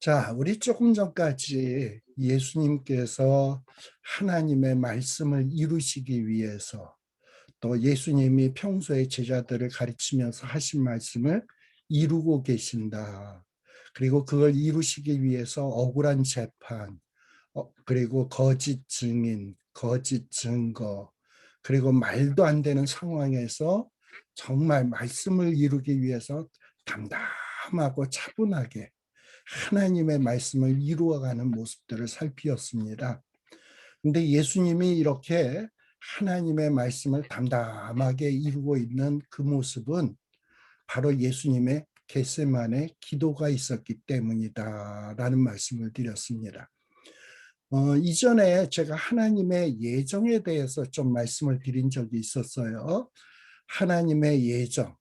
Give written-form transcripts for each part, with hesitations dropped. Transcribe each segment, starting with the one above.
자, 우리 조금 전까지 예수님께서 하나님의 말씀을 이루시기 위해서 또 예수님이 평소에 제자들을 가르치면서 하신 말씀을 이루고 계신다. 그리고 그걸 이루시기 위해서 억울한 재판, 그리고 거짓 증인, 거짓 증거, 그리고 말도 안 되는 상황에서 정말 말씀을 이루기 위해서 담담하고 차분하게 하나님의 말씀을 이루어가는 모습들을 살피었습니다. 근데 예수님이 이렇게 하나님의 말씀을 담담하게 이루고 있는 그 모습은 바로 예수님의 겟세마네 기도가 있었기 때문이다라는 말씀을 드렸습니다. 이전에 제가 하나님의 예정에 대해서 좀 말씀을 드린 적이 있었어요. 하나님의 예정.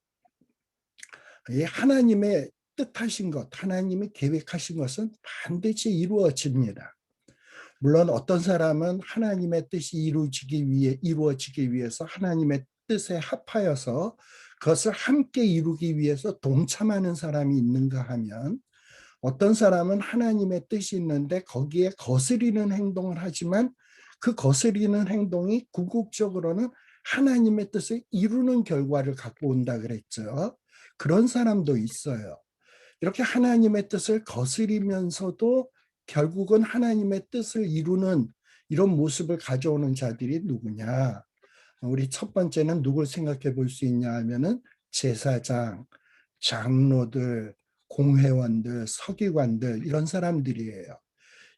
이 하나님의 뜻하신 것, 하나님이 계획하신 것은 반드시 이루어집니다. 물론 어떤 사람은 하나님의 뜻이 이루어지기 위해서 하나님의 뜻에 합하여서 그것을 함께 이루기 위해서 동참하는 사람이 있는가 하면, 어떤 사람은 하나님의 뜻이 있는데 거기에 거스리는 행동을 하지만 그 거스리는 행동이 궁극적으로는 하나님의 뜻을 이루는 결과를 갖고 온다 그랬죠. 그런 사람도 있어요. 이렇게 하나님의 뜻을 거스리면서도 결국은 하나님의 뜻을 이루는 이런 모습을 가져오는 자들이 누구냐? 우리 첫 번째는 누굴 생각해 볼 수 있냐 하면은 제사장, 장로들, 공회원들, 서기관들, 이런 사람들이에요.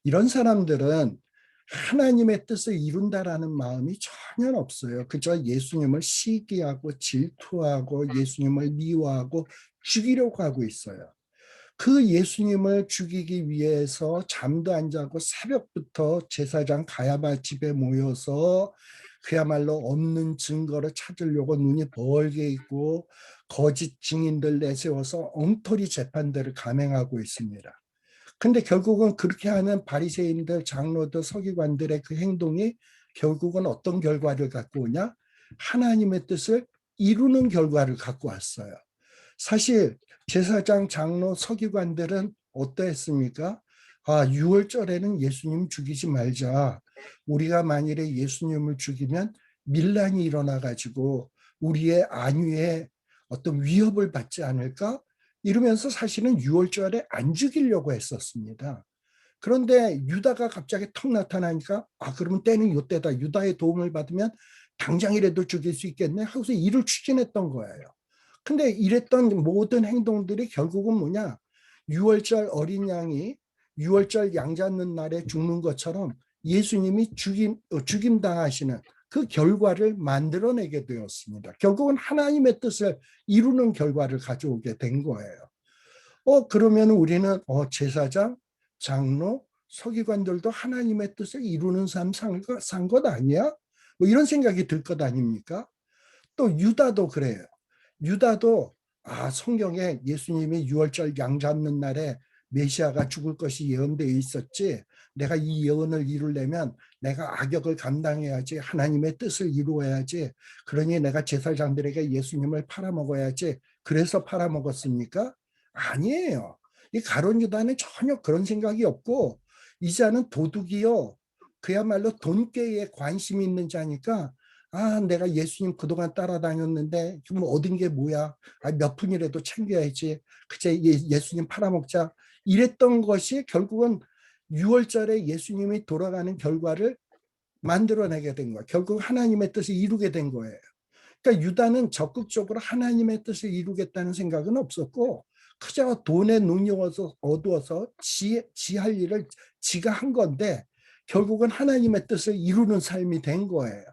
이런 사람들은 하나님의 뜻을 이룬다라는 마음이 전혀 없어요. 그저 예수님을 시기하고 질투하고 예수님을 미워하고 죽이려고 하고 있어요. 그 예수님을 죽이기 위해서 잠도 안 자고 새벽부터 제사장 가야바 집에 모여서 그야말로 없는 증거를 찾으려고 눈이 벌게 있고 거짓 증인들 내세워서 엉터리 재판들을 감행하고 있습니다. 근데 결국은 그렇게 하는 바리새인들, 장로들, 서기관들의 그 행동이 결국은 어떤 결과를 갖고 오냐? 하나님의 뜻을 이루는 결과를 갖고 왔어요. 사실 제사장, 장로, 서기관들은 어떠했습니까? 아, 6월절에는 예수님 죽이지 말자. 우리가 만일에 예수님을 죽이면 밀란이 일어나가지고 우리의 안위에 어떤 위협을 받지 않을까? 이러면서 사실은 6월절에 안 죽이려고 했었습니다. 그런데 유다가 갑자기 턱 나타나니까 그러면 때는 이때다. 유다의 도움을 받으면 당장이라도 죽일 수 있겠네 하고서 이를 추진했던 거예요. 근데 이랬던 모든 행동들이 결국은 뭐냐? 6월절 어린 양이 6월절 양 잡는 날에 죽는 것처럼 예수님이 죽임당하시는 그 결과를 만들어내게 되었습니다. 결국은 하나님의 뜻을 이루는 결과를 가져오게 된 거예요. 그러면 우리는 제사장, 장로, 서기관들도 하나님의 뜻을 이루는 삶 산 것 아니야? 뭐 이런 생각이 들 것 아닙니까? 또 유다도 그래요. 유다도 성경에 예수님이 6월절 양 잡는 날에 메시아가 죽을 것이 예언되어 있었지, 내가 이 예언을 이루려면 내가 악역을 감당해야지, 하나님의 뜻을 이루어야지, 그러니 내가 제사장들에게 예수님을 팔아먹어야지, 그래서 팔아먹었습니까? 아니에요. 이 가룟 유다는 전혀 그런 생각이 없고, 이 자는 도둑이요, 그야말로 돈꾀에 관심이 있는 자니까, 내가 예수님 그동안 따라다녔는데 지금 얻은 게 뭐야? 몇 푼이라도 챙겨야지. 그제 예수님 팔아먹자. 이랬던 것이 결국은 6월절에 예수님이 돌아가는 결과를 만들어내게 된 거야. 결국 하나님의 뜻을 이루게 된 거예요. 그러니까 유다는 적극적으로 하나님의 뜻을 이루겠다는 생각은 없었고, 그저 돈에 눈이 어두워서 지 할 일을 지가 한 건데 결국은 하나님의 뜻을 이루는 삶이 된 거예요.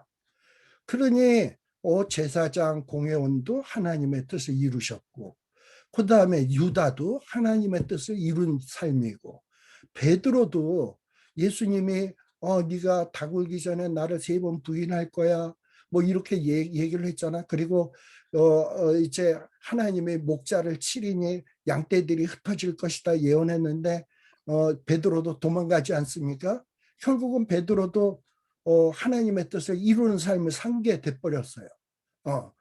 그러니 제사장 공회원도 하나님의 뜻을 이루셨고, 그 다음에 유다도 하나님의 뜻을 이룬 삶이고, 베드로도 예수님이 네가 닭 울기 전에 나를 3번 부인할 거야, 뭐 이렇게 얘기를 했잖아. 그리고 이제 하나님의 목자를 치리니 양떼들이 흩어질 것이다 예언했는데 베드로도 도망가지 않습니까? 결국은 베드로도 하나님의 뜻을 이루는 삶을 산게 돼버렸어요. 어,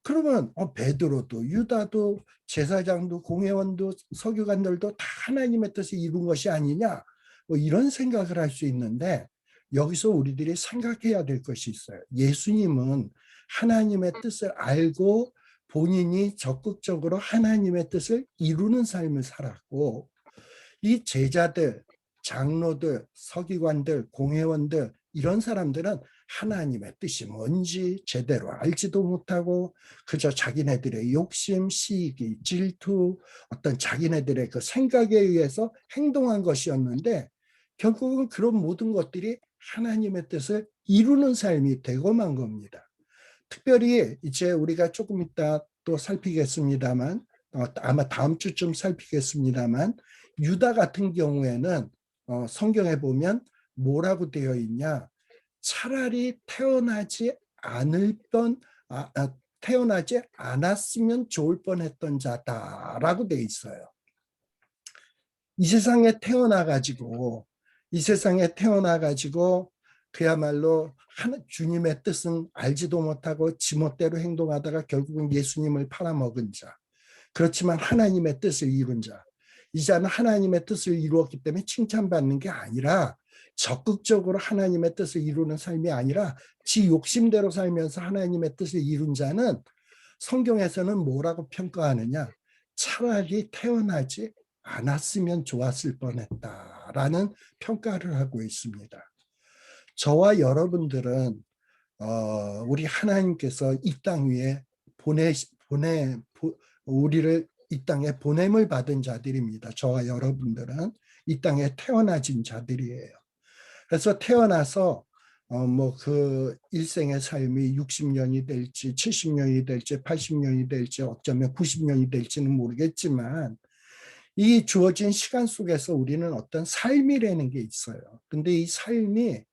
그러면 베드로도 유다도 제사장도 공회원도 서기관들도 다 하나님의 뜻을 이룬 것이 아니냐, 뭐 이런 생각을 할 수 있는데, 여기서 우리들이 생각해야 될 것이 있어요. 예수님은 하나님의 뜻을 알고 본인이 적극적으로 하나님의 뜻을 이루는 삶을 살았고, 이 제자들, 장로들, 서기관들, 공회원들, 이런 사람들은 하나님의 뜻이 뭔지 제대로 알지도 못하고 그저 자기네들의 욕심, 시기, 질투, 어떤 자기네들의 그 생각에 의해서 행동한 것이었는데, 결국은 그런 모든 것들이 하나님의 뜻을 이루는 삶이 되고 만 겁니다. 특별히 이제 우리가 조금 이따 또 살피겠습니다만, 아마 다음 주쯤 살피겠습니다만, 유다 같은 경우에는 성경에 보면 뭐라고 되어 있냐, 차라리 태어나지 않았으면 좋을 뻔했던 자다라고 되어 있어요. 이 세상에 태어나가지고 이 세상에 태어나가지고 그야말로 주님의 뜻은 알지도 못하고 지멋대로 행동하다가 결국은 예수님을 팔아먹은 자, 그렇지만 하나님의 뜻을 이룬 자, 이 자는 하나님의 뜻을 이루었기 때문에 칭찬받는 게 아니라, 적극적으로 하나님의 뜻을 이루는 삶이 아니라 지 욕심대로 살면서 하나님의 뜻을 이룬 자는 성경에서는 뭐라고 평가하느냐, 차라리 태어나지 않았으면 좋았을 뻔했다라는 평가를 하고 있습니다. 저와 여러분들은 우리 하나님께서 이 땅 위에 우리를 이 땅에 보냄을 받은 자들입니다. 저와 여러분들은 이 땅에 태어나진 자들이에요. 그래서 태어나서 뭐 그 일생의 삶이 60년이 될지 70년이 될지 80년이 될지 어쩌면 90년이 될지는 모르겠지만, 이 주어진 시간 속에서 우리는 어떤 삶이라는 게 있어요. 근데 이 삶이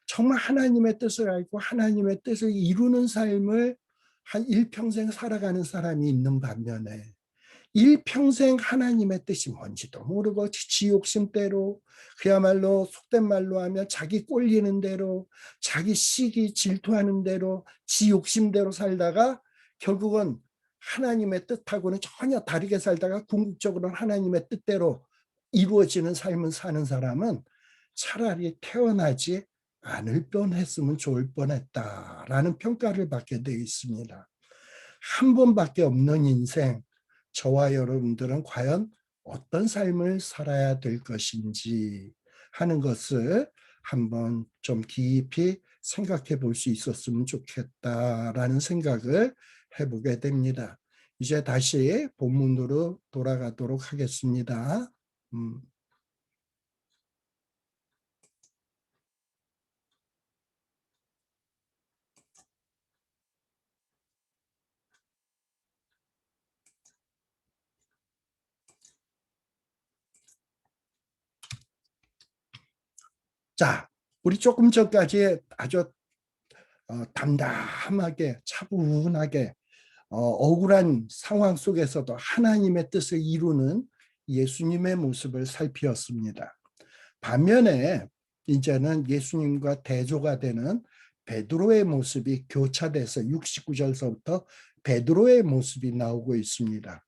정말 하나님의 뜻을 알고 하나님의 뜻을 이루는 삶을 한 일평생 살아가는 사람이 있는 반면에, 일평생 하나님의 뜻이 뭔지도 모르고 지 욕심대로, 그야말로 속된 말로 하면 자기 꼴리는 대로, 자기 시기 질투하는 대로, 지 욕심대로 살다가 결국은 하나님의 뜻하고는 전혀 다르게 살다가 궁극적으로는 하나님의 뜻대로 이루어지는 삶을 사는 사람은 차라리 태어나지 않을 뻔했으면 좋을 뻔했다라는 평가를 받게 되어 있습니다. 한 번밖에 없는 인생, 저와 여러분들은 과연 어떤 삶을 살아야 될 것인지 하는 것을 한번 좀 깊이 생각해 볼 수 있었으면 좋겠다라는 생각을 해보게 됩니다. 이제 다시 본문으로 돌아가도록 하겠습니다. 자, 우리 조금 전까지 아주 담담하게 차분하게 억울한 상황 속에서도 하나님의 뜻을 이루는 예수님의 모습을 살피었습니다. 반면에 이제는 예수님과 대조가 되는 베드로의 모습이 교차돼서 69절서부터 베드로의 모습이 나오고 있습니다.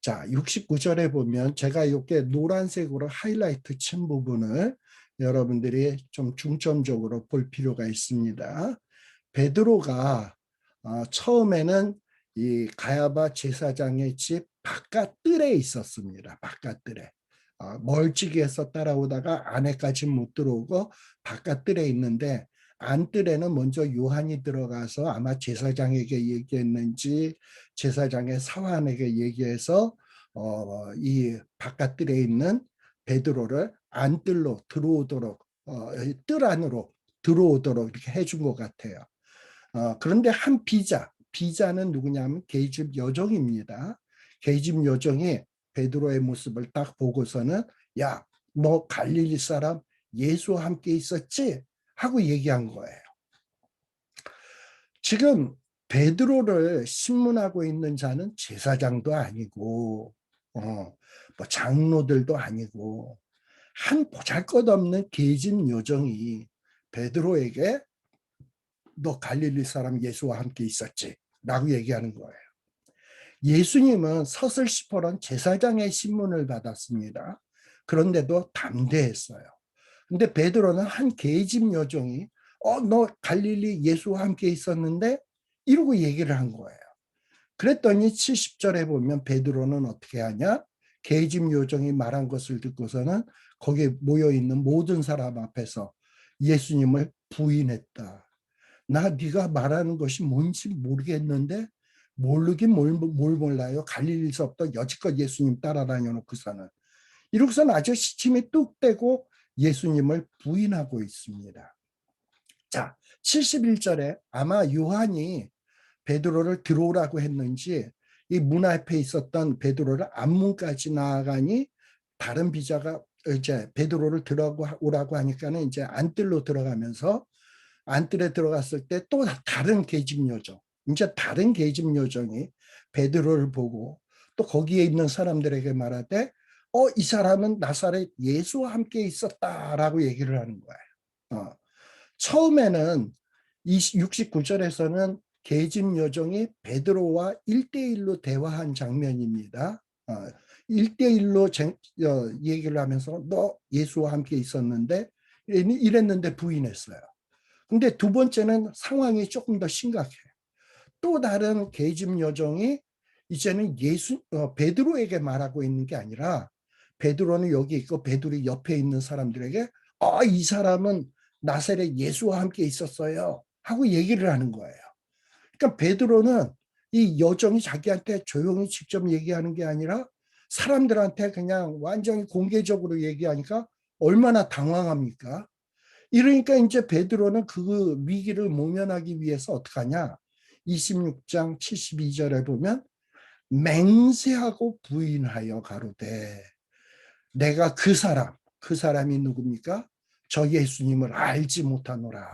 자, 69절에 보면 제가 이렇게 노란색으로 하이라이트 친 부분을 여러분들이 좀 중점적으로 볼 필요가 있습니다. 베드로가 처음에는 이 가야바 제사장의 집 바깥뜰에 있었습니다. 바깥뜰에. 멀찍이에서 따라오다가 안에까지 못 들어오고 바깥뜰에 있는데, 안뜰에는 먼저 요한이 들어가서 아마 제사장에게 얘기했는지 제사장의 사환에게 얘기해서 이 바깥뜰에 있는 베드로를 안뜰로 들어오도록, 뜰 안으로 들어오도록 이렇게 해준 것 같아요. 그런데 한 비자는 누구냐면 계집 여종입니다. 계집 여종이 베드로의 모습을 딱 보고서는, 야, 너 갈릴리 사람 예수와 함께 있었지? 하고 얘기한 거예요. 지금 베드로를 신문하고 있는 자는 제사장도 아니고 뭐 장로들도 아니고 한 보잘것없는 계집 여종이 베드로에게 너 갈릴리 사람 예수와 함께 있었지? 라고 얘기하는 거예요. 예수님은 서슬시퍼런 제사장의 신문을 받았습니다. 그런데도 담대했어요. 근데 베드로는 한 계집 여종이 너 갈릴리 예수와 함께 있었는데 이러고 얘기를 한 거예요. 그랬더니 70절에 보면 베드로는 어떻게 하냐? 계집 요정이 말한 것을 듣고서는 거기에 모여있는 모든 사람 앞에서 예수님을 부인했다. 나 네가 말하는 것이 뭔지 모르겠는데 모르긴 뭘 몰라요. 갈릴리서부터 여지껏 예수님 따라다녀 놓고서는. 이러고서는 아주 시침이 뚝 떼고 예수님을 부인하고 있습니다. 자, 71절에 아마 요한이 베드로를 들어오라고 했는지 이 문 앞에 있었던 베드로를 앞문까지 나아가니 다른 비자가 이제 베드로를 들어오라고 하니까는 이제 안뜰로 들어가면서 안뜰에 들어갔을 때 또 다른 계집 요정, 이제 다른 계집 요정이 베드로를 보고 또 거기에 있는 사람들에게 말하되 이 사람은 나사렛 예수와 함께 있었다라고 얘기를 하는 거예요. 처음에는 69절에서는 계집 요정이 베드로와 1대1로 대화한 장면입니다. 1대1로 얘기를 하면서 너 예수와 함께 있었는데 이랬는데 부인했어요. 근데 두 번째는 상황이 조금 더 심각해요. 또 다른 계집 요정이 이제는 베드로에게 말하고 있는 게 아니라 베드로는 여기 있고 베드로 옆에 있는 사람들에게 이 사람은 나사렛 예수와 함께 있었어요 하고 얘기를 하는 거예요. 그러니까 베드로는 이 여정이 자기한테 조용히 직접 얘기하는 게 아니라 사람들한테 그냥 완전히 공개적으로 얘기하니까 얼마나 당황합니까? 이러니까 이제 베드로는 그 위기를 모면하기 위해서 어떻게 하냐? 26장 72절에 보면 맹세하고 부인하여 가로되 내가 그 사람이 누굽니까? 저 예수님을 알지 못하노라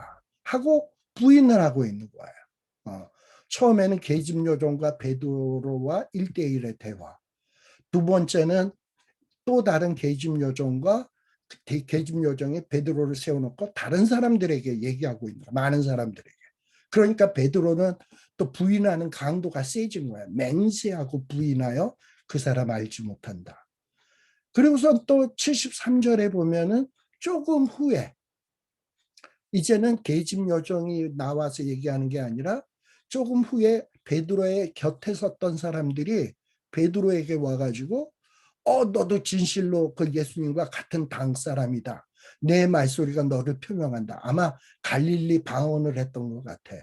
하고 부인을 하고 있는 거예요. 처음에는 계집 요정과 베드로와 1대1의 대화. 두 번째는 또 다른 계집 요정과 계집 요정이 베드로를 세워놓고 다른 사람들에게 얘기하고 있는 거야. 많은 사람들에게. 그러니까 베드로는 또 부인하는 강도가 세진 거야. 맹세하고 부인하여 그 사람 알지 못한다. 그리고서 또 73절에 보면은 조금 후에 이제는 계집 요정이 나와서 얘기하는 게 아니라 조금 후에 베드로의 곁에 섰던 사람들이 베드로에게 와가지고 너도 진실로 그 예수님과 같은 당 사람이다. 내 말소리가 너를 표명한다. 아마 갈릴리 방언을 했던 것 같아.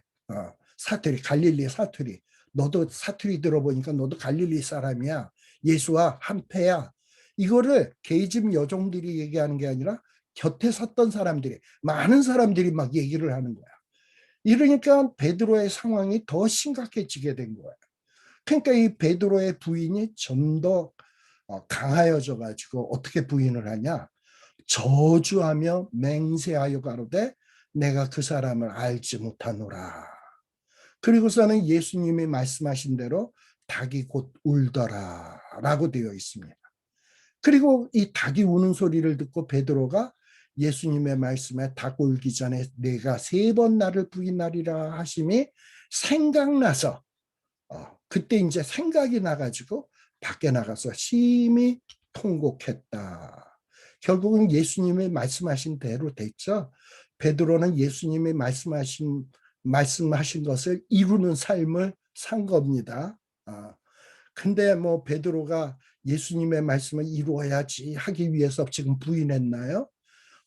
사투리, 갈릴리 사투리. 너도 사투리 들어보니까 너도 갈릴리 사람이야. 예수와 한패야. 이거를 계집 여종들이 얘기하는 게 아니라 곁에 섰던 사람들이, 많은 사람들이 막 얘기를 하는 거야. 이러니까 베드로의 상황이 더 심각해지게 된 거예요. 그러니까 이 베드로의 부인이 좀 더 강하여져 가지고 어떻게 부인을 하냐? 저주하며 맹세하여 가로되 내가 그 사람을 알지 못하노라. 그리고서는 예수님이 말씀하신 대로 닭이 곧 울더라 라고 되어 있습니다. 그리고 이 닭이 우는 소리를 듣고 베드로가 예수님의 말씀에 닭 울기 전에 내가 3번 나를 부인하리라 하심이 생각나서 그때 이제 생각이 나가지고 밖에 나가서 심히 통곡했다. 결국은 예수님이 말씀하신 대로 됐죠. 베드로는 예수님이 말씀하신 것을 이루는 삶을 산 겁니다. 근데 뭐 베드로가 예수님의 말씀을 이루어야지 하기 위해서 지금 부인했나요?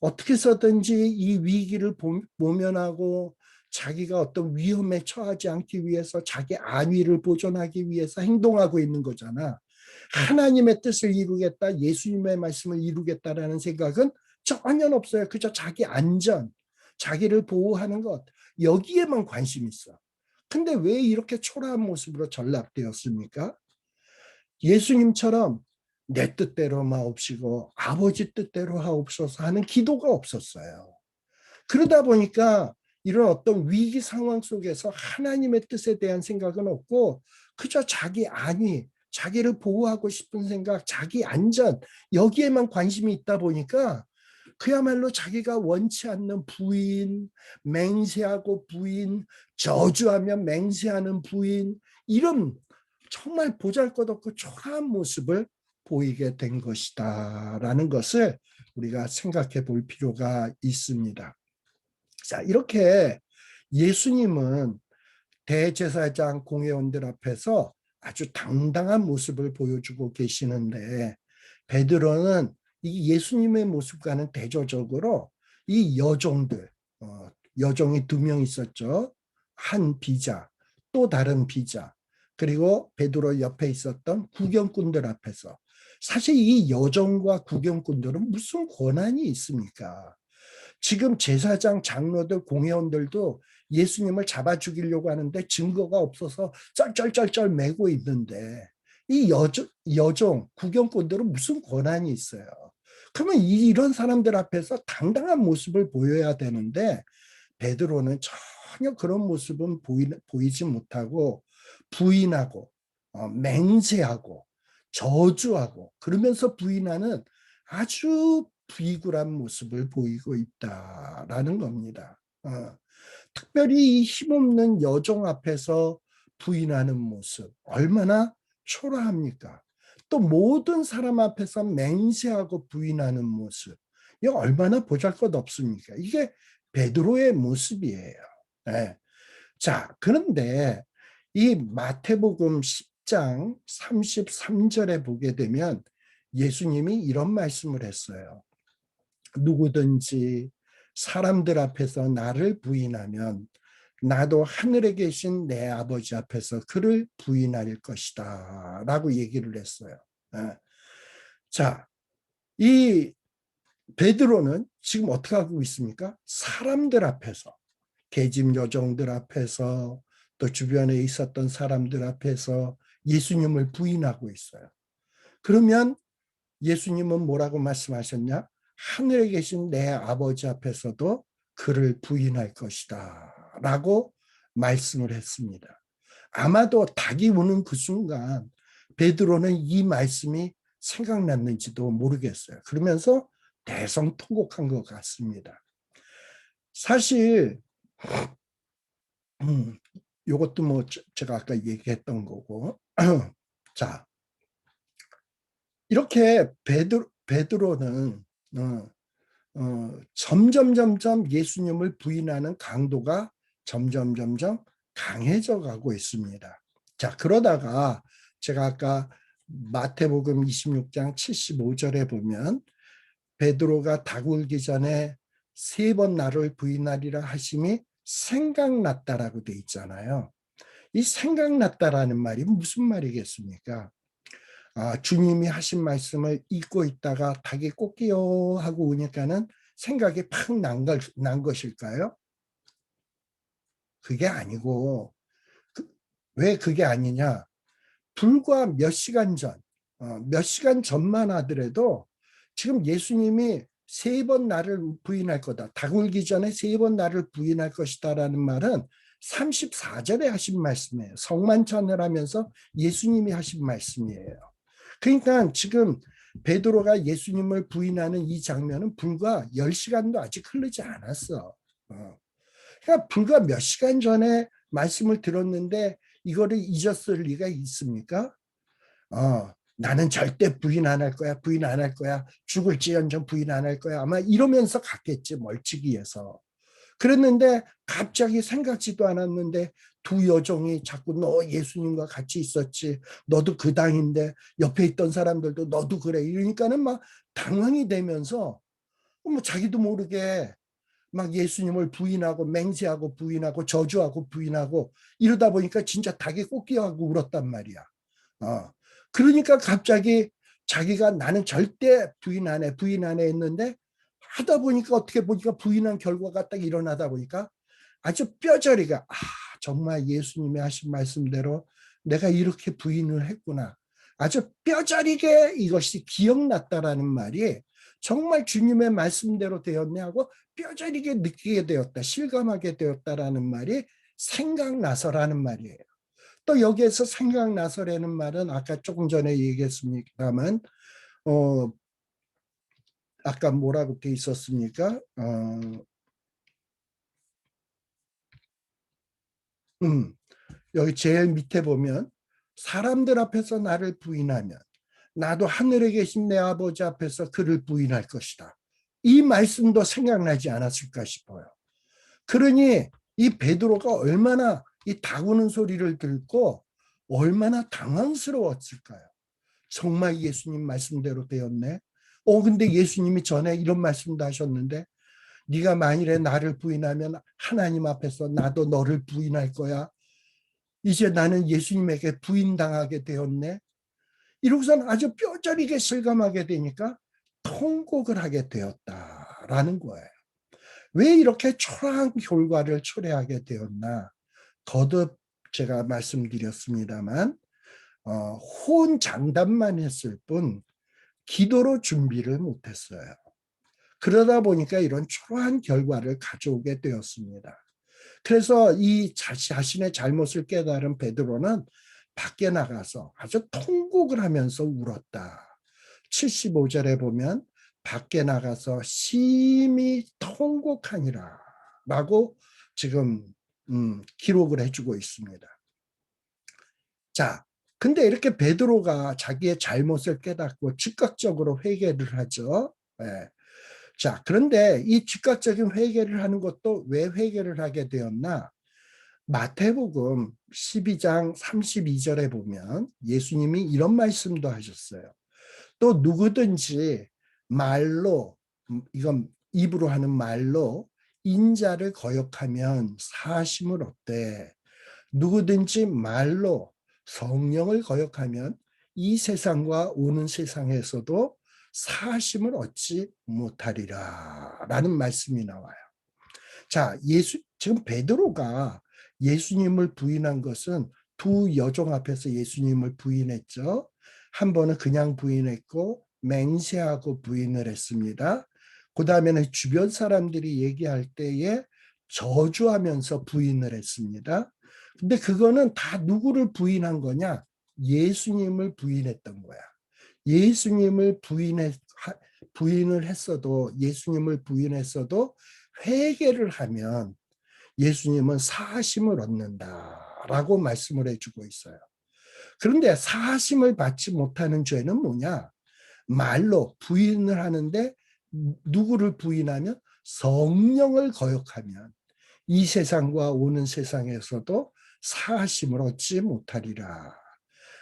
어떻게 해서든지 이 위기를 모면하고 자기가 어떤 위험에 처하지 않기 위해서 자기 안위를 보존하기 위해서 행동하고 있는 거잖아. 하나님의 뜻을 이루겠다, 예수님의 말씀을 이루겠다라는 생각은 전혀 없어요. 그저 자기 안전, 자기를 보호하는 것, 여기에만 관심이 있어. 근데 왜 이렇게 초라한 모습으로 전락되었습니까? 예수님처럼 내 뜻대로 마옵시고 아버지 뜻대로 하옵소서 하는 기도가 없었어요. 그러다 보니까 이런 어떤 위기 상황 속에서 하나님의 뜻에 대한 생각은 없고 그저 자기 안위, 자기를 보호하고 싶은 생각, 자기 안전 여기에만 관심이 있다 보니까 그야말로 자기가 원치 않는 부인, 맹세하고 부인, 저주하며 맹세하는 부인, 이런 정말 보잘것없고 초라한 모습을 보이게 된 것이다라는 것을 우리가 생각해 볼 필요가 있습니다. 자, 이렇게 예수님은 대제사장 공회원들 앞에서 아주 당당한 모습을 보여주고 계시는데, 베드로는 이 예수님의 모습과는 대조적으로 이 여종들, 여종이 2명 있었죠. 한 비자, 또 다른 비자, 그리고 베드로 옆에 있었던 구경꾼들 앞에서, 사실 이 여종과 구경꾼들은 무슨 권한이 있습니까? 지금 제사장, 장로들, 공회원들도 예수님을 잡아 죽이려고 하는데 증거가 없어서 쩔쩔쩔쩔 매고 있는데, 이 여종, 구경꾼들은 무슨 권한이 있어요? 그러면 이런 사람들 앞에서 당당한 모습을 보여야 되는데, 베드로는 전혀 그런 모습은 보이지 못하고 부인하고 맹세하고 저주하고 그러면서 부인하는 아주 비굴한 모습을 보이고 있다라는 겁니다. 특별히 이 힘없는 여종 앞에서 부인하는 모습 얼마나 초라합니까? 또 모든 사람 앞에서 맹세하고 부인하는 모습, 이거 얼마나 보잘것없습니까? 이게 베드로의 모습이에요. 네. 자, 그런데 이 마태복음 10장 33절에 보게 되면 예수님이 이런 말씀을 했어요. 누구든지 사람들 앞에서 나를 부인하면 나도 하늘에 계신 내 아버지 앞에서 그를 부인할 것이다 라고 얘기를 했어요. 자, 이 베드로는 지금 어떻게 하고 있습니까? 사람들 앞에서, 계집 여종들 앞에서, 또 주변에 있었던 사람들 앞에서 예수님을 부인하고 있어요. 그러면 예수님은 뭐라고 말씀하셨냐? 하늘에 계신 내 아버지 앞에서도 그를 부인할 것이다 라고 말씀을 했습니다. 아마도 닭이 우는 그 순간 베드로는 이 말씀이 생각났는지도 모르겠어요. 그러면서 대성통곡한 것 같습니다. 사실 이것도 뭐 제가 아까 얘기했던 거고 자, 이렇게 베드로는 점점 예수님을 부인하는 강도가 점점 강해져 가고 있습니다. 자, 그러다가 제가 아까 마태복음 26장 75절에 보면 베드로가 닭 울기 전에 3번 나를 부인하리라 하심이 생각났다라고 돼 있잖아요. 이 생각났다라는 말이 무슨 말이겠습니까? 주님이 하신 말씀을 잊고 있다가 닭이 꼬끼요 하고 오니까는 생각이 팍 난 것일까요? 그게 아니고, 왜 그게 아니냐? 불과 몇 시간 전만 하더라도 지금 예수님이 3번 나를 부인할 거다. 닭 울기 전에 3번 나를 부인할 것이다라는 말은 34절에 하신 말씀이에요. 성만찬을 하면서 예수님이 하신 말씀이에요. 그러니까 지금 베드로가 예수님을 부인하는 이 장면은 불과 10시간도 아직 흐르지 않았어. 그러니까 불과 몇 시간 전에 말씀을 들었는데 이거를 잊었을 리가 있습니까? 나는 절대 부인 안 할 거야, 부인 안 할 거야, 죽을지언정 부인 안 할 거야. 아마 이러면서 갔겠지, 멀찍이에서. 그랬는데 갑자기 생각지도 않았는데 두 여종이 자꾸 너 예수님과 같이 있었지, 너도 그 당인데 옆에 있던 사람들도 너도 그래 이러니까는 막 당황이 되면서 뭐 자기도 모르게 막 예수님을 부인하고 맹세하고 부인하고 저주하고 부인하고 이러다 보니까 진짜 닭이 꼬끼하고 울었단 말이야. 그러니까 갑자기 자기가 나는 절대 부인 안 해 했는데 하다 보니까 어떻게 보니까 부인한 결과가 딱 일어나다 보니까 아주 뼈저리가 정말 예수님이 하신 말씀대로 내가 이렇게 부인을 했구나. 아주 뼈저리게 이것이 기억났다라는 말이 정말 주님의 말씀대로 되었네 하고 뼈저리게 느끼게 되었다, 실감하게 되었다라는 말이 생각나서라는 말이에요. 또 여기에서 생각나서라는 말은 아까 조금 전에 얘기했습니다만 아까 뭐라고 돼 있었습니까? 여기 제일 밑에 보면 사람들 앞에서 나를 부인하면 나도 하늘에 계신 내 아버지 앞에서 그를 부인할 것이다. 이 말씀도 생각나지 않았을까 싶어요. 그러니 이 베드로가 얼마나 이 다구는 소리를 듣고 얼마나 당황스러웠을까요? 정말 예수님 말씀대로 되었네. 근데 예수님이 전에 이런 말씀도 하셨는데 네가 만일에 나를 부인하면 하나님 앞에서 나도 너를 부인할 거야. 이제 나는 예수님에게 부인당하게 되었네. 이러고선 아주 뼈저리게 실감하게 되니까 통곡을 하게 되었다라는 거예요. 왜 이렇게 초라한 결과를 초래하게 되었나? 거듭 제가 말씀드렸습니다만 호언장담만 했을 뿐 기도로 준비를 못했어요. 그러다 보니까 이런 초라한 결과를 가져오게 되었습니다. 그래서 이 자신의 잘못을 깨달은 베드로는 밖에 나가서 아주 통곡을 하면서 울었다. 75절에 보면 밖에 나가서 심히 통곡하니라 라고 지금 기록을 해주고 있습니다. 자, 근데 이렇게 베드로가 자기의 잘못을 깨닫고 즉각적으로 회개를 하죠. 예. 자, 그런데 이 즉각적인 회개를 하는 것도 왜 회개를 하게 되었나? 마태복음 12장 32절에 보면 예수님이 이런 말씀도 하셨어요. 또 누구든지 말로, 이건 입으로 하는 말로 인자를 거역하면 사심을 얻되 누구든지 말로 성령을 거역하면 이 세상과 오는 세상에서도 사심을 얻지 못하리라 라는 말씀이 나와요. 자, 지금 베드로가 예수님을 부인한 것은 두 여종 앞에서 예수님을 부인했죠. 한 번은 그냥 부인했고 맹세하고 부인을 했습니다. 그 다음에는 주변 사람들이 얘기할 때에 저주하면서 부인을 했습니다. 근데 그거는 다 누구를 부인한 거냐? 예수님을 부인했던 거야. 예수님을 부인을 했어도 예수님을 부인했어도 회개를 하면 예수님은 사하심을 얻는다라고 말씀을 해주고 있어요. 그런데 사하심을 받지 못하는 죄는 뭐냐? 말로 부인을 하는데 누구를 부인하면 성령을 거역하면 이 세상과 오는 세상에서도 사하심을 얻지 못하리라.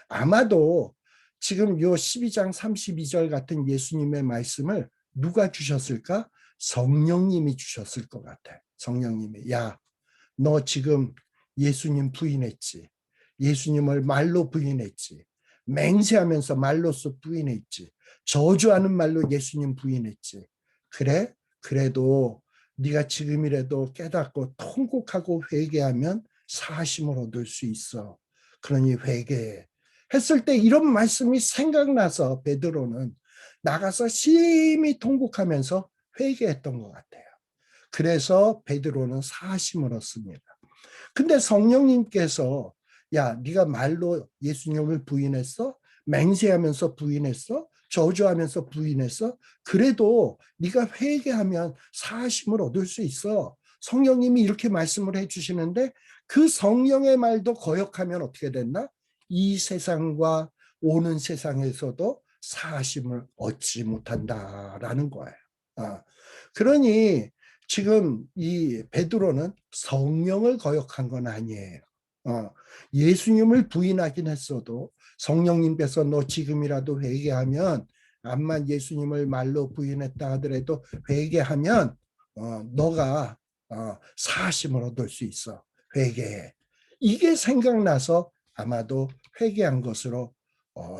아마도 지금 요 12장 32절 같은 예수님의 말씀을 누가 주셨을까? 성령님이 주셨을 것 같아. 성령님이 야, 너 지금 예수님 부인했지. 예수님을 말로 부인했지. 맹세하면서 말로써 부인했지. 저주하는 말로 예수님 부인했지. 그래? 그래도 네가 지금이라도 깨닫고 통곡하고 회개하면 사심을 얻을 수 있어. 그러니 회개해. 했을 때 이런 말씀이 생각나서 베드로는 나가서 심히 통곡하면서 회개했던 것 같아요. 그래서 베드로는 사심을 얻습니다. 근데 성령님께서 야, 네가 말로 예수님을 부인했어? 맹세하면서 부인했어? 저주하면서 부인했어? 그래도 네가 회개하면 사심을 얻을 수 있어. 성령님이 이렇게 말씀을 해주시는데 그 성령의 말도 거역하면 어떻게 됐나? 이 세상과 오는 세상에서도 사심을 얻지 못한다라는 거예요. 그러니 지금 이 베드로는 성령을 거역한 건 아니에요. 예수님을 부인하긴 했어도 성령님께서 너 지금이라도 회개하면 암만 예수님을 말로 부인했다 하더라도 회개하면 너가 사심을 얻을 수 있어. 회개해. 이게 생각나서 아마도 회개한 것으로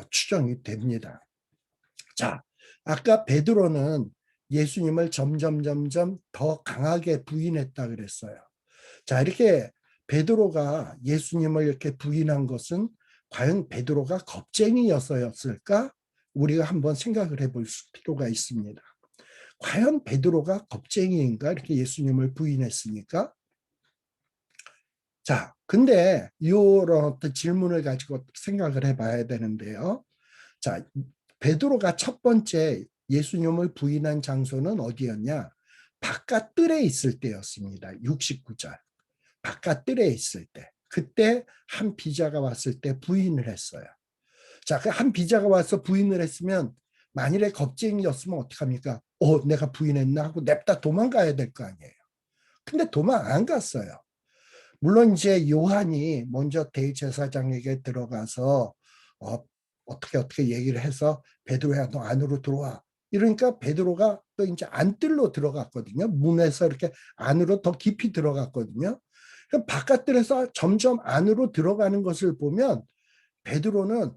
추정이 됩니다. 자, 아까 베드로는 예수님을 점점 더 강하게 부인했다 그랬어요. 자, 이렇게 베드로가 예수님을 이렇게 부인한 것은 과연 베드로가 겁쟁이였을까? 우리가 한번 생각을 해볼 필요가 있습니다. 과연 베드로가 겁쟁이인가? 이렇게 예수님을 부인했으니까. 자, 근데 이런 어떤 질문을 가지고 생각을 해봐야 되는데요. 자, 베드로가 첫 번째 예수님을 부인한 장소는 어디였냐? 바깥뜰에 있을 때였습니다. 69절. 바깥뜰에 있을 때. 그때 한 비자가 왔을 때 부인을 했어요. 자, 그 한 비자가 와서 부인을 했으면 만일에 겁쟁이였으면 어떡합니까? 내가 부인했나 하고 냅다 도망가야 될 거 아니에요. 근데 도망 안 갔어요. 물론 이제 요한이 먼저 대제사장에게 들어가서 어, 어떻게 얘기를 해서 베드로야 너 안으로 들어와. 이러니까 베드로가 또 이제 안뜰로 들어갔거든요. 문에서 이렇게 안으로 더 깊이 들어갔거든요. 그럼 바깥들에서 점점 안으로 들어가는 것을 보면 베드로는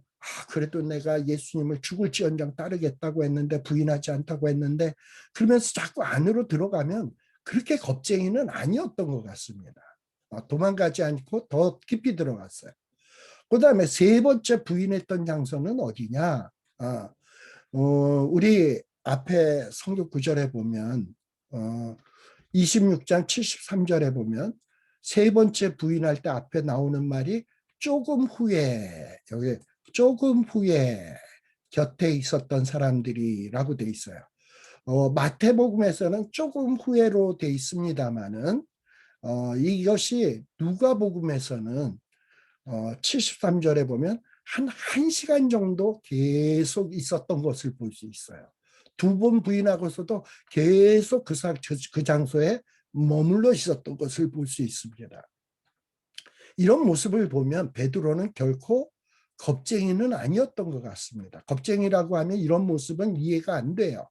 그래도 내가 예수님을 죽을지언정 따르겠다고 했는데 부인하지 않다고 했는데 그러면서 자꾸 안으로 들어가면 그렇게 겁쟁이는 아니었던 것 같습니다. 도망가지 않고 더 깊이 들어갔어요. 그 다음에 세 번째 부인했던 장소는 어디냐? 우리 앞에 성경 구절에 보면 26장 73절에 보면 세 번째 부인할 때 앞에 나오는 말이 조금 후에 여기 조금 후에 곁에 있었던 사람들이라고 돼 있어요. 마태복음에서는 조금 후에로 돼 있습니다만은 이것이 누가복음에서는 73절에 보면 한 1시간 정도 계속 있었던 것을 볼 수 있어요. 두 번 부인하고서도 계속 그 장소에 머물러 있었던 것을 볼 수 있습니다. 이런 모습을 보면 베드로는 결코 겁쟁이는 아니었던 것 같습니다. 겁쟁이라고 하면 이런 모습은 이해가 안 돼요.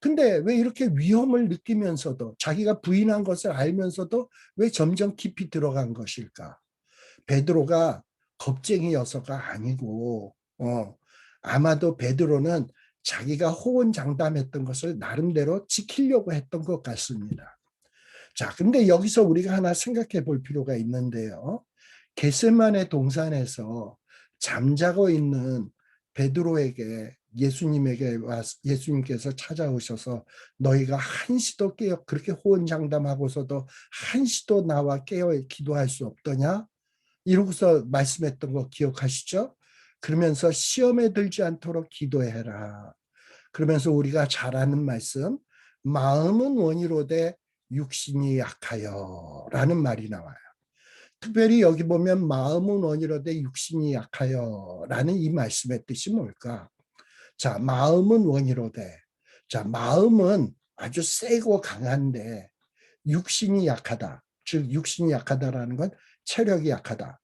근데 왜 이렇게 위험을 느끼면서도 자기가 부인한 것을 알면서도 왜 점점 깊이 들어간 것일까? 베드로가 겁쟁이여서가 아니고 아마도 베드로는 자기가 호언장담했던 것을 나름대로 지키려고 했던 것 같습니다. 자, 근데 여기서 우리가 하나 생각해 볼 필요가 있는데요. 겟세마네 동산에서 잠자고 있는 베드로에게 예수님께서 찾아오셔서 너희가 한시도 깨어 그렇게 호언장담하고서도 한시도 나와 깨어 기도할 수 없더냐? 이러고서 말씀했던 거 기억하시죠? 그러면서 시험에 들지 않도록 기도해라. 그러면서 우리가 잘 아는 말씀, 마음은 원이로되 육신이 약하여 라는 말이 나와요. 특별히 여기 보면 마음은 원이로되 육신이 약하여 라는 이 말씀의 뜻이 뭘까? 자, 마음은 원이로되. 자, 마음은 아주 세고 강한데 육신이 약하다. 즉 육신이 약하다라는 건 체력이 약하다.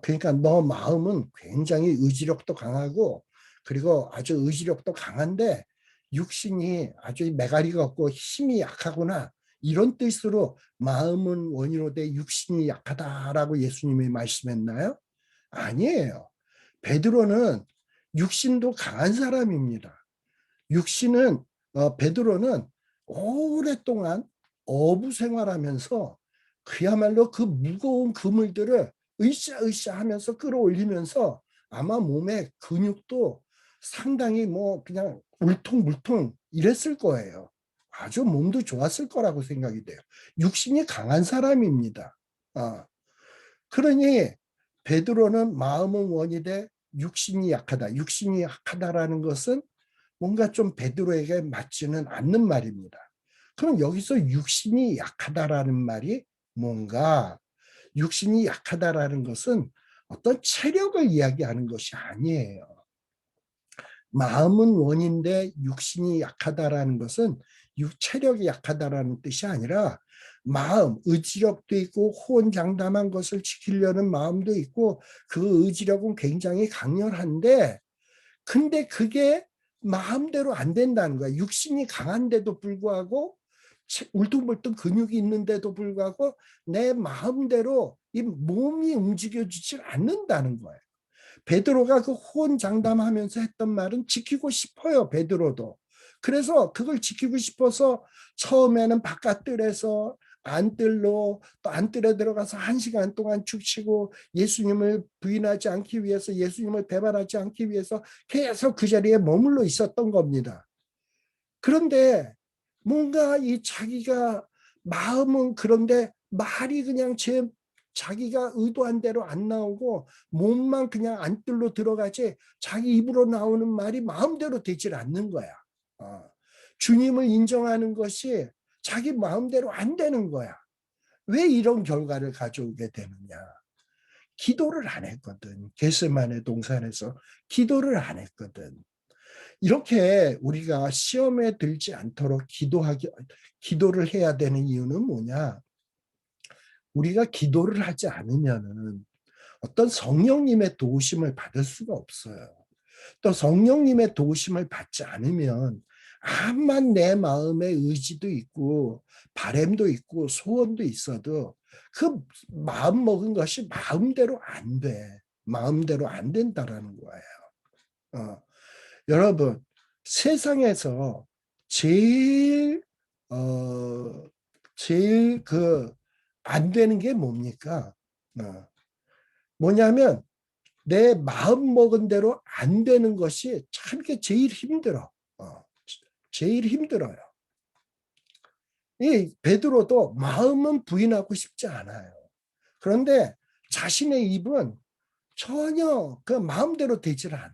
그러니까 너 마음은 굉장히 의지력도 강하고 그리고 아주 의지력도 강한데 육신이 아주 매가리가 없고 힘이 약하구나. 이런 뜻으로 마음은 원이로 돼 육신이 약하다라고 예수님이 말씀했나요? 아니에요. 베드로는 육신도 강한 사람입니다. 육신은 베드로는 오랫동안 어부 생활하면서 그야말로 그 무거운 그물들을 으쌰으쌰 하면서 끌어올리면서 아마 몸의 근육도 상당히 뭐 그냥 울퉁불퉁 이랬을 거예요. 아주 몸도 좋았을 거라고 생각이 돼요. 육신이 강한 사람입니다. 그러니 베드로는 마음은 원이되 육신이 약하다. 육신이 약하다라는 것은 뭔가 좀 베드로에게 맞지는 않는 말입니다. 그럼 여기서 육신이 약하다라는 말이 뭔가 육신이 약하다라는 것은 어떤 체력을 이야기하는 것이 아니에요. 마음은 원인데 육신이 약하다라는 것은 체력이 약하다라는 뜻이 아니라 마음, 의지력도 있고 호언장담한 것을 지키려는 마음도 있고 그 의지력은 굉장히 강렬한데 근데 그게 마음대로 안 된다는 거야. 육신이 강한데도 불구하고 울퉁불퉁 근육이 있는데도 불구하고 내 마음대로 이 몸이 움직여지질 않는다는 거예요. 베드로가 그 호언장담하면서 했던 말은 지키고 싶어요. 베드로도. 그래서 그걸 지키고 싶어서 처음에는 바깥뜰에서 안뜰로 또 안뜰에 들어가서 1시간 동안 죽치고 예수님을 부인하지 않기 위해서 예수님을 배반하지 않기 위해서 계속 그 자리에 머물러 있었던 겁니다. 그런데 뭔가 이 자기가 마음은 그런데 말이 그냥 자기가 의도한 대로 안 나오고 몸만 그냥 안뜰로 들어가지 자기 입으로 나오는 말이 마음대로 되질 않는 거야. 주님을 인정하는 것이 자기 마음대로 안 되는 거야. 왜 이런 결과를 가져오게 되느냐? 기도를 안 했거든. 겟세마네 동산에서 기도를 안 했거든. 이렇게 우리가 시험에 들지 않도록 기도를 해야 되는 이유는 뭐냐? 우리가 기도를 하지 않으면은 어떤 성령님의 도우심을 받을 수가 없어요. 또 성령님의 도우심을 받지 않으면 암만 내 마음의 의지도 있고 바램도 있고 소원도 있어도 그 마음 먹은 것이 마음대로 안 돼. 마음대로 안 된다라는 거예요. 어, 여러분, 세상에서 제일 제일 안 되는 게 뭡니까? 뭐냐면 내 마음 먹은 대로 안 되는 것이 참 게 제일 힘들어. 제일 힘들어요. 이 베드로도 마음은 부인하고 싶지 않아요. 그런데 자신의 입은 전혀 그 마음대로 되질 않아.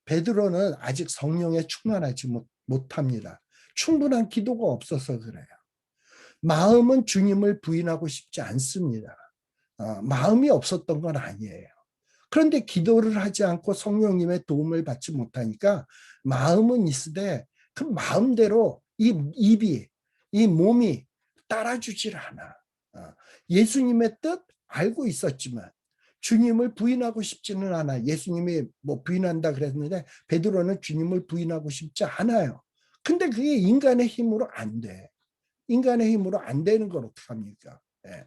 베드로는 아직 성령에 충만하지 못합니다. 충분한 기도가 없어서 그래요. 마음은 주님을 부인하고 싶지 않습니다. 마음이 없었던 건 아니에요. 그런데 기도를 하지 않고 성령님의 도움을 받지 못하니까 마음은 있으되 그 마음대로 이 입이, 이 몸이 따라주질 않아. 예수님의 뜻 알고 있었지만 주님을 부인하고 싶지는 않아. 예수님이 뭐 부인한다 그랬는데 베드로는 주님을 부인하고 싶지 않아요. 근데 그게 인간의 힘으로 안 돼. 인간의 힘으로 안 되는 걸 어떡합니까? 예.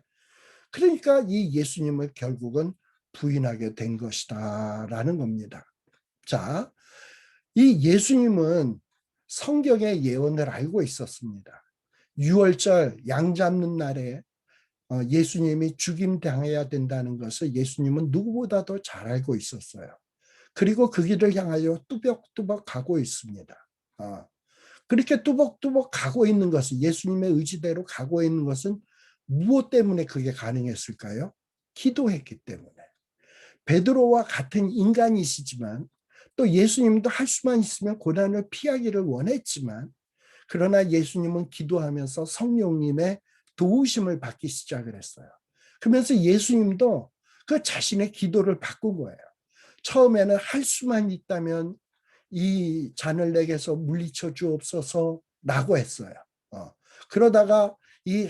그러니까 이 예수님을 결국은 부인하게 된 것이다라는 겁니다. 자, 이 예수님은 성경의 예언을 알고 있었습니다. 6월절 양 잡는 날에 예수님이 죽임당해야 된다는 것을 예수님은 누구보다도 잘 알고 있었어요. 그리고 그 길을 향하여 뚜벅뚜벅 가고 있습니다. 그렇게 뚜벅뚜벅 가고 있는 것은 예수님의 의지대로 가고 있는 것은 무엇 때문에 그게 가능했을까요? 기도했기 때문에. 베드로와 같은 인간이시지만 또 예수님도 할 수만 있으면 고난을 피하기를 원했지만 그러나 예수님은 기도하면서 성령님의 도우심을 받기 시작을 했어요. 그러면서 예수님도 그 자신의 기도를 바꾼 거예요. 처음에는 할 수만 있다면 이 잔을 내게서 물리쳐 주옵소서라고 했어요. 그러다가 이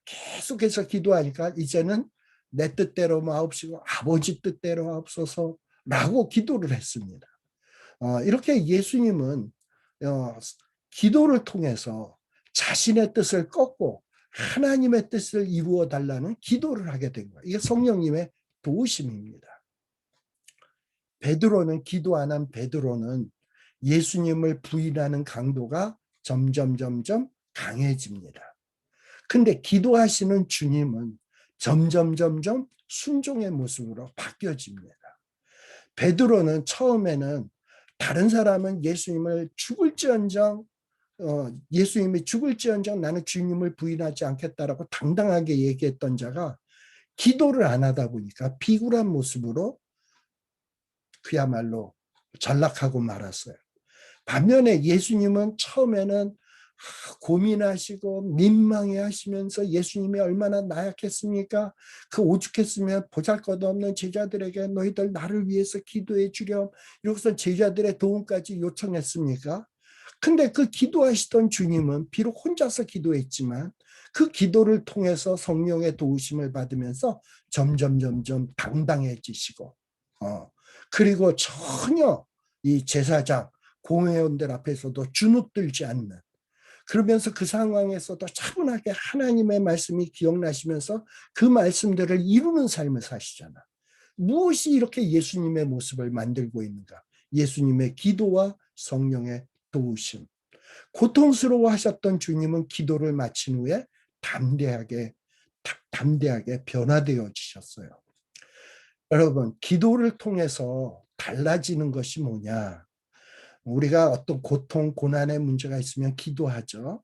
계속해서 기도하니까 이제는 내 뜻대로 마옵시고 아버지 뜻대로 하옵소서라고 기도를 했습니다. 이렇게 예수님은 기도를 통해서 자신의 뜻을 꺾고 하나님의 뜻을 이루어 달라는 기도를 하게 된 거예요. 이게 성령님의 도우심입니다. 베드로는 기도 안 한 베드로는 예수님을 부인하는 강도가 점점 강해집니다. 근데 기도하시는 주님은 점점 순종의 모습으로 바뀌어집니다. 베드로는 처음에는 다른 사람은 예수님이 죽을지언정 나는 주님을 부인하지 않겠다라고 당당하게 얘기했던 자가 기도를 안 하다 보니까 비굴한 모습으로 그야말로 전락하고 말았어요. 반면에 예수님은 처음에는 고민하시고 민망해하시면서 예수님이 얼마나 나약했습니까? 그 오죽했으면 보잘것없는 제자들에게 너희들 나를 위해서 기도해 주렴 이러고서 제자들의 도움까지 요청했습니까? 근데 그 기도하시던 주님은 비록 혼자서 기도했지만 그 기도를 통해서 성령의 도우심을 받으면서 점점 당당해지시고 그리고 전혀 이 제사장 공회원들 앞에서도 주눅들지 않는 그러면서 그 상황에서도 차분하게 하나님의 말씀이 기억나시면서 그 말씀들을 이루는 삶을 사시잖아. 무엇이 이렇게 예수님의 모습을 만들고 있는가? 예수님의 기도와 성령의 도우심. 고통스러워하셨던 주님은 기도를 마친 후에 담대하게 변화되어지셨어요. 여러분, 기도를 통해서 달라지는 것이 뭐냐? 우리가 어떤 고통, 고난의 문제가 있으면 기도하죠.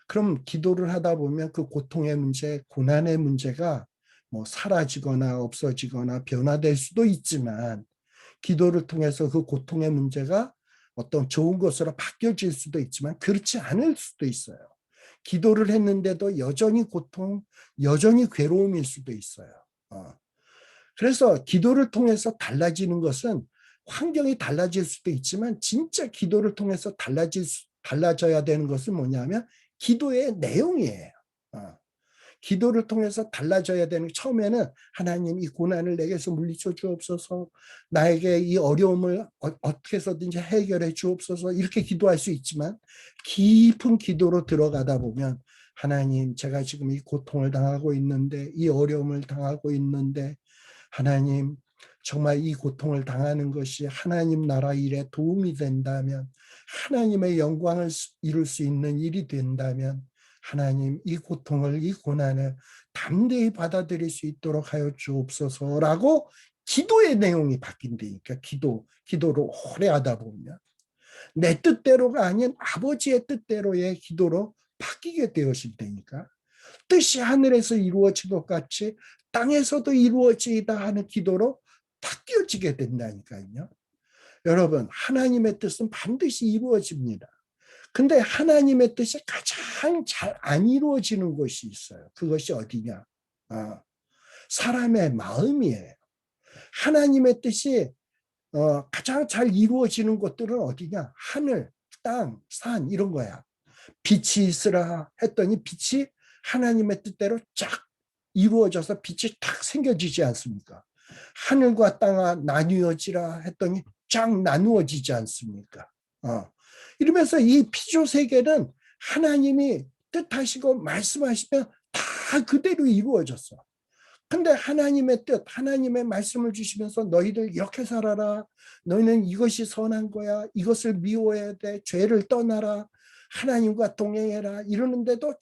그럼 기도를 하다 보면 그 고통의 문제, 고난의 문제가 뭐 사라지거나 없어지거나 변화될 수도 있지만 기도를 통해서 그 고통의 문제가 어떤 좋은 것으로 바뀌어질 수도 있지만 그렇지 않을 수도 있어요. 기도를 했는데도 여전히 고통, 여전히 괴로움일 수도 있어요. 그래서 기도를 통해서 달라지는 것은 환경이 달라질 수도 있지만 진짜 기도를 통해서 달라져야 되는 것은 뭐냐면 기도의 내용이에요. 기도를 통해서 달라져야 되는, 처음에는 하나님 이 고난을 내게서 물리쳐 주옵소서, 나에게 이 어려움을 어떻게 해서든지 해결해 주옵소서, 이렇게 기도할 수 있지만 깊은 기도로 들어가다 보면 하나님, 제가 지금 이 고통을 당하고 있는데, 이 어려움을 당하고 있는데, 하나님 정말 이 고통을 당하는 것이 하나님 나라 일에 도움이 된다면, 하나님의 영광을 이룰 수 있는 일이 된다면 하나님 이 고통을, 이 고난을 담대히 받아들일 수 있도록 하여 주옵소서라고 기도의 내용이 바뀐다니까. 기도를 오래 하다 보면 내 뜻대로가 아닌 아버지의 뜻대로의 기도로 바뀌게 되어진다니까. 뜻이 하늘에서 이루어진 것 같이 땅에서도 이루어지다 하는 기도로 바뀌어지게 된다니까요. 여러분, 하나님의 뜻은 반드시 이루어집니다. 근데 하나님의 뜻이 가장 잘 안 이루어지는 곳이 있어요. 그것이 어디냐? 사람의 마음이에요. 하나님의 뜻이 가장 잘 이루어지는 곳들은 어디냐? 하늘, 땅, 산, 이런 거야. 빛이 있으라 했더니 빛이 하나님의 뜻대로 쫙 이루어져서 빛이 탁 생겨지지 않습니까? 하늘과 땅아 나뉘어지라 했더니 쫙 나누어지지 않습니까? 이러면서 이 피조 세계는 하나님이 뜻하시고 말씀하시면 다 그대로 이루어졌어. 근데 하나님의 뜻, 하나님의 말씀을 주시면서 너희들 이렇게 살아라, 너희는 이것이 선한 거야, 이것을 미워해야 돼, 죄를 떠나라, 하나님과 동행해라, 이러는데도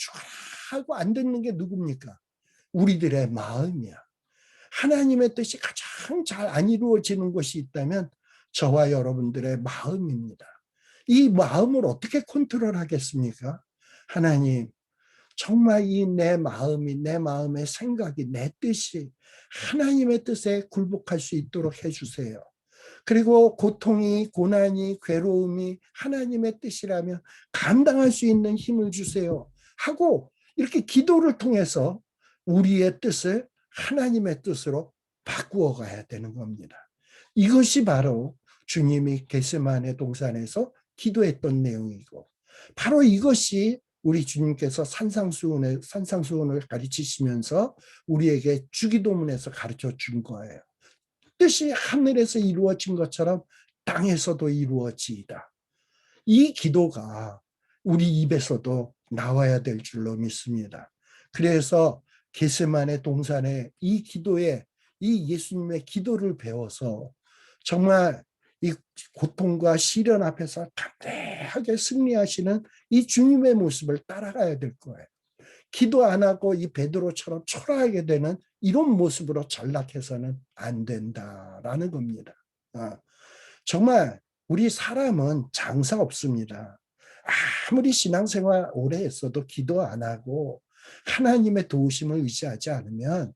하고 안 듣는 게 누굽니까? 우리들의 마음이야. 하나님의 뜻이 가장 잘 안 이루어지는 것이 있다면 저와 여러분들의 마음입니다. 이 마음을 어떻게 컨트롤하겠습니까? 하나님, 정말 이 내 마음이, 내 마음의 생각이, 내 뜻이 하나님의 뜻에 굴복할 수 있도록 해주세요. 그리고 고통이, 고난이, 괴로움이 하나님의 뜻이라면 감당할 수 있는 힘을 주세요 하고, 이렇게 기도를 통해서 우리의 뜻을 하나님의 뜻으로 바꾸어 가야 되는 겁니다. 이것이 바로 주님이 겟세마네 동산에서 기도했던 내용이고, 바로 이것이 우리 주님께서 산상수훈을 가르치시면서 우리에게 주기도문에서 가르쳐 준 거예요. 뜻이 하늘에서 이루어진 것처럼 땅에서도 이루어지이다. 이 기도가 우리 입에서도 나와야 될 줄로 믿습니다. 그래서 겟세마네 동산의 이 기도에, 이 예수님의 기도를 배워서 정말 이 고통과 시련 앞에서 담대하게 승리하시는 이 주님의 모습을 따라가야 될 거예요. 기도 안 하고 이 베드로처럼 초라하게 되는 이런 모습으로 전락해서는 안 된다라는 겁니다. 정말 우리 사람은 장사 없습니다. 아무리 신앙생활 오래 했어도 기도 안 하고 하나님의 도우심을 의지하지 않으면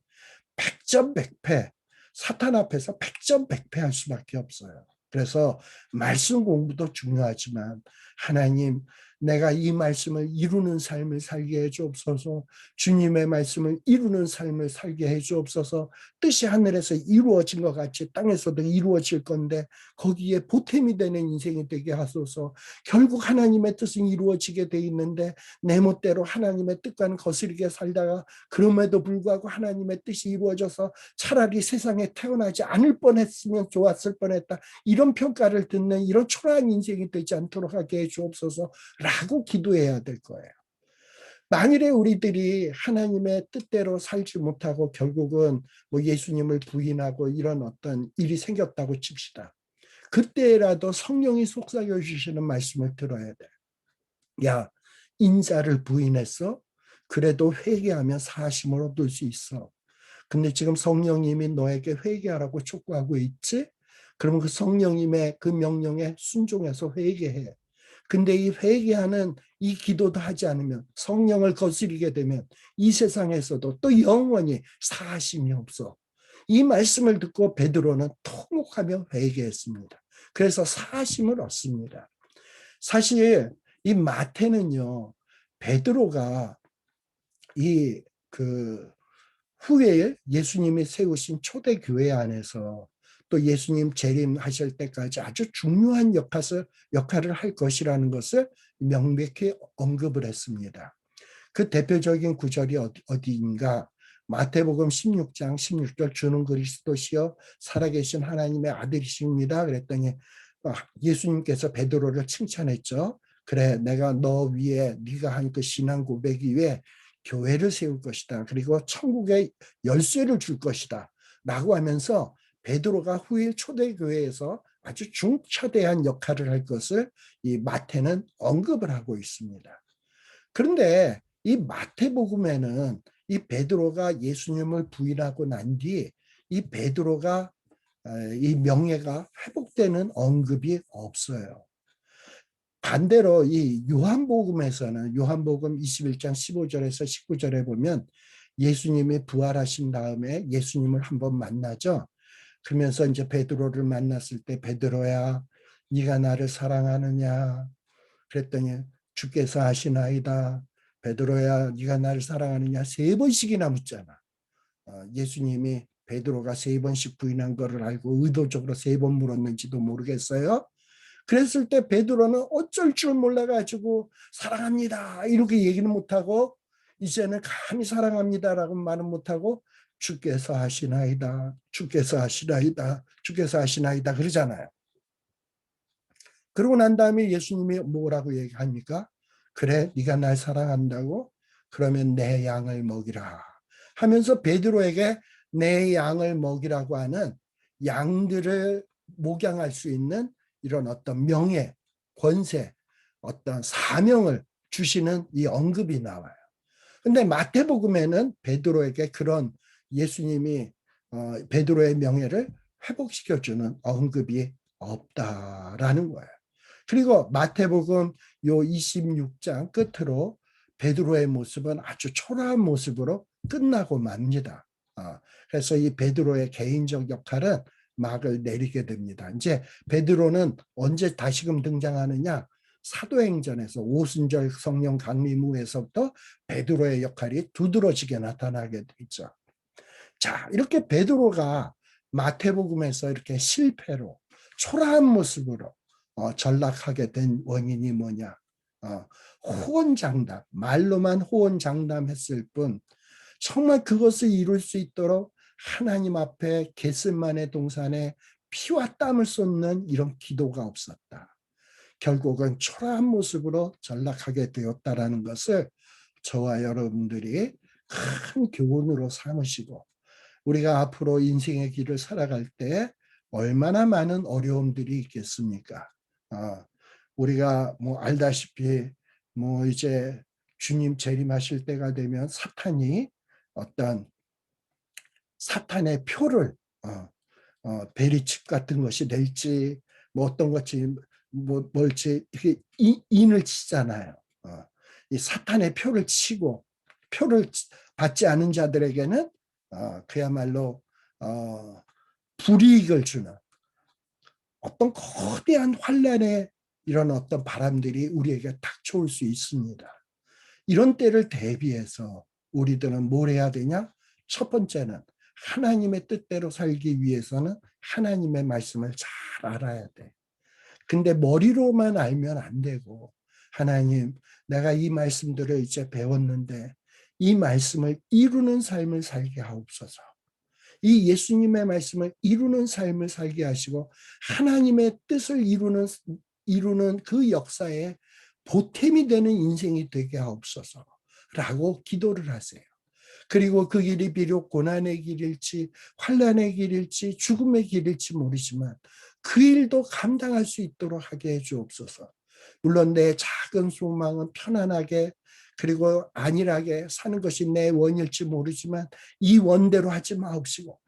백전백패, 사탄 앞에서 백전백패할 수밖에 없어요. 그래서 말씀 공부도 중요하지만 하나님, 내가 이 말씀을 이루는 삶을 살게 해 주옵소서, 주님의 말씀을 이루는 삶을 살게 해 주옵소서, 뜻이 하늘에서 이루어진 것 같이 땅에서도 이루어질 건데 거기에 보탬이 되는 인생이 되게 하소서. 결국 하나님의 뜻은 이루어지게 돼 있는데 내 멋대로 하나님의 뜻과는 거스르게 살다가 그럼에도 불구하고 하나님의 뜻이 이루어져서 차라리 세상에 태어나지 않을 뻔했으면 좋았을 뻔했다, 이런 평가를 듣는 이런 초라한 인생이 되지 않도록 하게 해 주옵소서 라고 기도해야 될 거예요. 만일에 우리들이 하나님의 뜻대로 살지 못하고 결국은 뭐 예수님을 부인하고 이런 어떤 일이 생겼다고 칩시다. 그때라도 성령이 속삭여 주시는 말씀을 들어야 돼. 야, 인자를 부인했어? 그래도 회개하면 사심을 얻을 수 있어. 근데 지금 성령님이 너에게 회개하라고 촉구하고 있지? 그러면 그 성령님의 그 명령에 순종해서 회개해. 근데 이 회개하는 이 기도도 하지 않으면, 성령을 거스리게 되면 이 세상에서도 또 영원히 사심이 없어. 이 말씀을 듣고 베드로는 통곡하며 회개했습니다. 그래서 사심을 얻습니다. 사실 이 마태는요, 베드로가 후에 예수님이 세우신 초대교회 안에서 또 예수님 재림하실 때까지 아주 중요한 역할을 할 것이라는 것을 명백히 언급을 했습니다. 그 대표적인 구절이 어디인가? 마태복음 16장 16절, 주는 그리스도시요 살아계신 하나님의 아들이십니다. 그랬더니 예수님께서 베드로를 칭찬했죠. 그래, 내가 너 위에 네가 한 그 신앙 고백 위에 교회를 세울 것이다. 그리고 천국의 열쇠를 줄 것이다. 라고 하면서 베드로가 후일 초대교회에서 아주 중차대한 역할을 할 것을 이 마태는 언급을 하고 있습니다. 그런데 이 마태복음에는 이 베드로가 예수님을 부인하고 난 뒤 이 베드로가 이 명예가 회복되는 언급이 없어요. 반대로 이 요한복음에서는 요한복음 21장 15절에서 19절에 보면 예수님이 부활하신 다음에 예수님을 한번 만나죠. 그러면서 이제 베드로를 만났을 때 베드로야 네가 나를 사랑하느냐 그랬더니 주께서 아시나이다. 베드로야 네가 나를 사랑하느냐 3번씩이나 묻잖아. 예수님이 베드로가 3번씩 부인한 거를 알고 의도적으로 3번 물었는지도 모르겠어요. 그랬을 때 베드로는 어쩔 줄 몰라가지고 사랑합니다 이렇게 얘기는 못하고 이제는 감히 사랑합니다라고 말은 못하고 주께서 하시나이다 주께서 하시나이다 주께서 하시나이다 그러잖아요. 그러고 난 다음에 예수님이 뭐라고 얘기합니까? 그래 네가 날 사랑한다고? 그러면 내 양을 먹이라 하면서 베드로에게 내 양을 먹이라고 하는 양들을 목양할 수 있는 이런 어떤 명예, 권세, 어떤 사명을 주시는 이 언급이 나와요. 근데 마태복음에는 베드로에게 그런 예수님이 베드로의 명예를 회복시켜주는 언급이 없다라는 거예요. 그리고 마태복음 요 26장 끝으로 베드로의 모습은 아주 초라한 모습으로 끝나고 맙니다. 그래서 이 베드로의 개인적 역할은 막을 내리게 됩니다. 이제 베드로는 언제 다시금 등장하느냐? 사도행전에서 오순절 성령 강림후에서부터 베드로의 역할이 두드러지게 나타나게 되죠. 자, 이렇게 베드로가 마태복음에서 이렇게 실패로 초라한 모습으로 전락하게 된 원인이 뭐냐? 호언장담, 말로만 호언장담했을 뿐 정말 그것을 이룰 수 있도록 하나님 앞에 겟세마네 동산에 피와 땀을 쏟는 이런 기도가 없었다. 결국은 초라한 모습으로 전락하게 되었다라는 것을 저와 여러분들이 큰 교훈으로 삼으시고 우리가 앞으로 인생의 길을 살아갈 때 얼마나 많은 어려움들이 있겠습니까? 우리가 뭐 알다시피 뭐 이제 주님 재림하실 때가 되면 사탄이 어떤 사탄의 표를 베리칩 같은 것이 될지 뭐 어떤 것이 뭐 뭘지 이렇게 인을 치잖아요. 이 사탄의 표를 치고 표를 받지 않은 자들에게는 그야말로 불이익을 주는 어떤 거대한 환란의 이런 어떤 바람들이 우리에게 닥쳐올 수 있습니다. 이런 때를 대비해서 우리들은 뭘 해야 되냐? 첫 번째는 하나님의 뜻대로 살기 위해서는 하나님의 말씀을 잘 알아야 돼. 근데 머리로만 알면 안 되고 하나님 내가 이 말씀들을 이제 배웠는데 이 말씀을 이루는 삶을 살게 하옵소서. 이 예수님의 말씀을 이루는 삶을 살게 하시고 하나님의 뜻을 이루는 그 역사에 보탬이 되는 인생이 되게 하옵소서 라고 기도를 하세요. 그리고 그 길이 비록 고난의 길일지 환난의 길일지 죽음의 길일지 모르지만 그 일도 감당할 수 있도록 하게 해 주옵소서. 물론 내 작은 소망은 편안하게 그리고 안일하게 사는 것이 내 원일지 모르지만 이 원대로 하지 마옵시고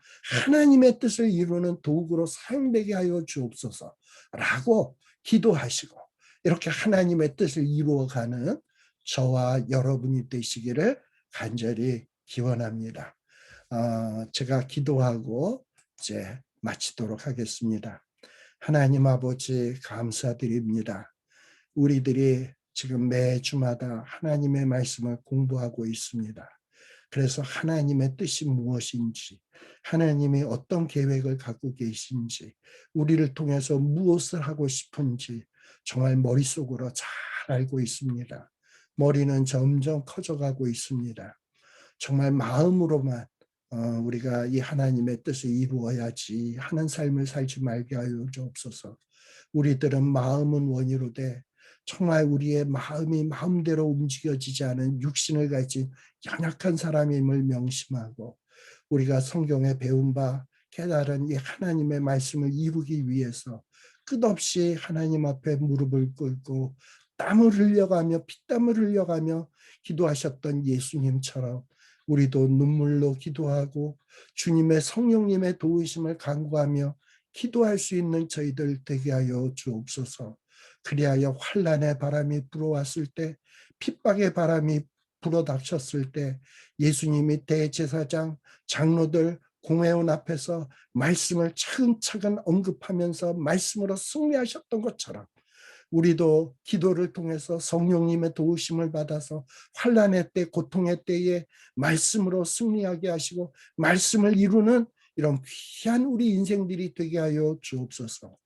하나님의 뜻을 이루는 도구로 사용되게 하여 주옵소서 라고 기도하시고 이렇게 하나님의 뜻을 이루어가는 저와 여러분이 되시기를 간절히 기원합니다. 제가 기도하고 이제 마치도록 하겠습니다. 하나님 아버지 감사드립니다. 우리들이 지금 매 주마다 하나님의 말씀을 공부하고 있습니다. 그래서 하나님의 뜻이 무엇인지, 하나님이 어떤 계획을 갖고 계신지, 우리를 통해서 무엇을 하고 싶은지 정말 머릿속으로 잘 알고 있습니다. 머리는 점점 커져가고 있습니다. 정말 마음으로만 우리가 이 하나님의 뜻을 이루어야지 하는 삶을 살지 말게 하여 주옵소서. 우리들은 마음은 원이로되 정말 우리의 마음이 마음대로 움직여지지 않은 육신을 가진 연약한 사람임을 명심하고 우리가 성경에 배운 바 깨달은 이 하나님의 말씀을 이루기 위해서 끝없이 하나님 앞에 무릎을 꿇고 땀을 흘려가며 피땀을 흘려가며 기도하셨던 예수님처럼 우리도 눈물로 기도하고 주님의 성령님의 도우심을 간구하며 기도할 수 있는 저희들 되게 하여 주옵소서. 그리하여 환난의 바람이 불어왔을 때, 핍박의 바람이 불어닥쳤을 때 예수님이 대제사장, 장로들, 공회원 앞에서 말씀을 차근차근 언급하면서 말씀으로 승리하셨던 것처럼 우리도 기도를 통해서 성령님의 도우심을 받아서 환난의 때, 고통의 때에 말씀으로 승리하게 하시고 말씀을 이루는 이런 귀한 우리 인생들이 되게 하여 주옵소서.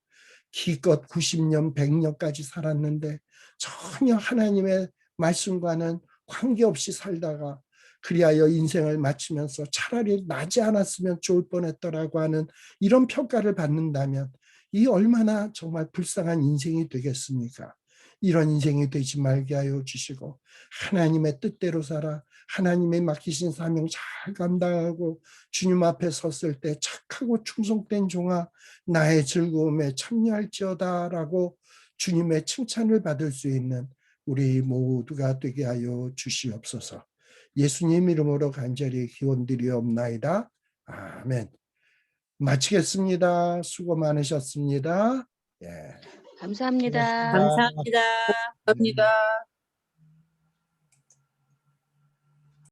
기껏 90년, 100년까지 살았는데 전혀 하나님의 말씀과는 관계없이 살다가 그리하여 인생을 마치면서 차라리 나지 않았으면 좋을 뻔했더라고 하는 이런 평가를 받는다면 이 얼마나 정말 불쌍한 인생이 되겠습니까? 이런 인생이 되지 말게 하여 주시고 하나님의 뜻대로 살아 하나님의 맡기신 사명 잘 감당하고 주님 앞에 섰을 때 착하고 충성된 종아 나의 즐거움에 참여할지어다라고 주님의 칭찬을 받을 수 있는 우리 모두가 되게 하여 주시옵소서. 예수님 이름으로 간절히 기원드리옵나이다. 아멘. 마치겠습니다. 수고 많으셨습니다. 예. 감사합니다. 수고하셨습니다. 감사합니다. 네.